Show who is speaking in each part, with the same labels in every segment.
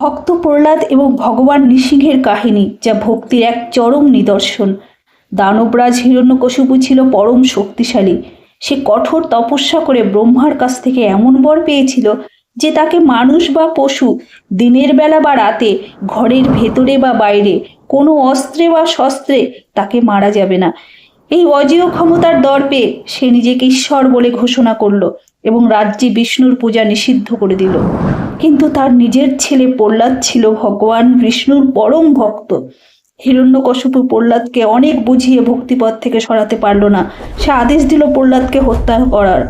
Speaker 1: ভক্ত প্রহ্লাদ এবং ভগবান নৃসিংহের কাহিনী, যা ভক্তির এক চরম নিদর্শন। দানবরাজ হিরণ্যকশিপু ছিল পরম শক্তিশালী। সে কঠোর তপস্যা করে ব্রহ্মার কাছ থেকে এমন বর পেয়েছিল যে তাকে মানুষ বা পশু, দিনের বেলা বা রাতে, ঘরের ভেতরে বা বাইরে, কোনো অস্ত্রে বা শস্ত্রে তাকে মারা যাবে না। এই অজেয় ক্ষমতার দর্পে সে নিজেকে ঈশ্বর বলে ঘোষণা করল এবং রাজ্যে বিষ্ণুর পূজা নিষিদ্ধ করে দিল। কিন্তু তার নিজের ছেলে প্রহ্লাদ ছিল ভগবান বিষ্ণুর পরম ভক্ত। হিরণ্যকশিপু প্রহ্লাদকে অনেক বুঝিয়ে ভক্তিপথ থেকে সরাতে পারল না। সে আদেশ দিল প্রহ্লাদকে হত্যা করার।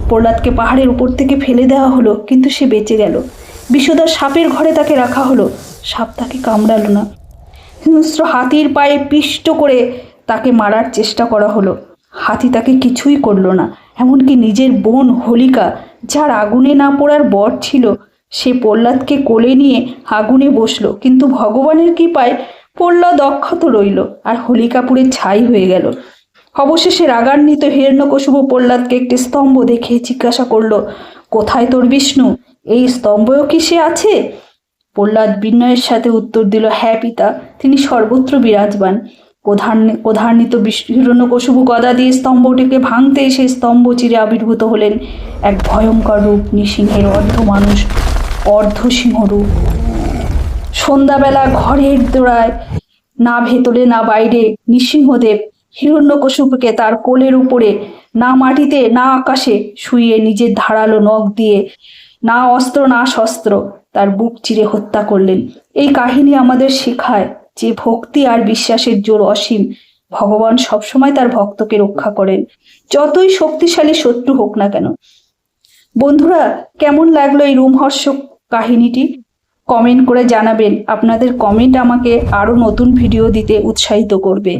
Speaker 1: প্রহ্লাদকে পাহাড়ের উপর থেকে ফেলে দেওয়া হলো, কিন্তু সে বেঁচে গেল। বিষধর সাপের ঘরে তাকে রাখা হলো। সাপ তাকে কামড়ালো না। হিংস্র হাতির পায়ে পিষ্ট করে তাকে মারার চেষ্টা করা হলো। হাতি তাকে কিছুই করল না। এমনকি নিজের বোন হোলিকা, যার আগুনে না পোড়ার বর ছিল, সে প্রহ্লাদকে কোলে নিয়ে আগুনে বসলো, কিন্তু ভগবানের কৃপায় প্রহ্লাদ অক্ষত রইল আর হোলিকা পুড়ে ছাই হয়ে গেল। অবশেষে রাগান্বিত হিরণ্যকশিপু প্রহ্লাদকে একটি স্তম্ভ দেখে জিজ্ঞাসা করলো, কোথায় তোর বিষ্ণু? এই স্তম্ভেও কি সে আছে? প্রহ্লাদ বিনয়ের সাথে উত্তর দিল, হ্যাঁ পিতা, তিনি সর্বত্র বিরাজমান। ক্রোধান্বিত হিরণ্যকশিপু গদা দিয়ে স্তম্ভটিকে ভাঙতে সেই স্তম্ভ চিরে আবির্ভূত হলেন এক ভয়ঙ্কর রূপ, নৃসিংহের অর্ধ মানুষ অর্ধ সিংহ রূপ। সন্ধ্যাবেলা ঘরের দোড়ায়, না ভেতরে না বাইরে, নৃসিংহদেব হিরণ্যকশিপুকে তার কোলের উপরে, না মাটিতে না আকাশে শুইয়ে নিজের ধারালো নখ দিয়ে, না অস্ত্র না শস্ত্র, তার বুক চিরে হত্যা করলেন। এই কাহিনী আমাদের শেখায় যে ভক্তি আর বিশ্বাসের জোর অসীম। ভগবান সবসময় তার ভক্তকে রক্ষা করেন, যতই শক্তিশালী শত্রু হোক না কেন। বন্ধুরা, কেমন লাগলো এই রোমহর্ষক কাহিনীটি? কমেন্ট করে জানাবেন। আপনাদের কমেন্ট আমাকে আরো নতুন ভিডিও দিতে উৎসাহিত করবে।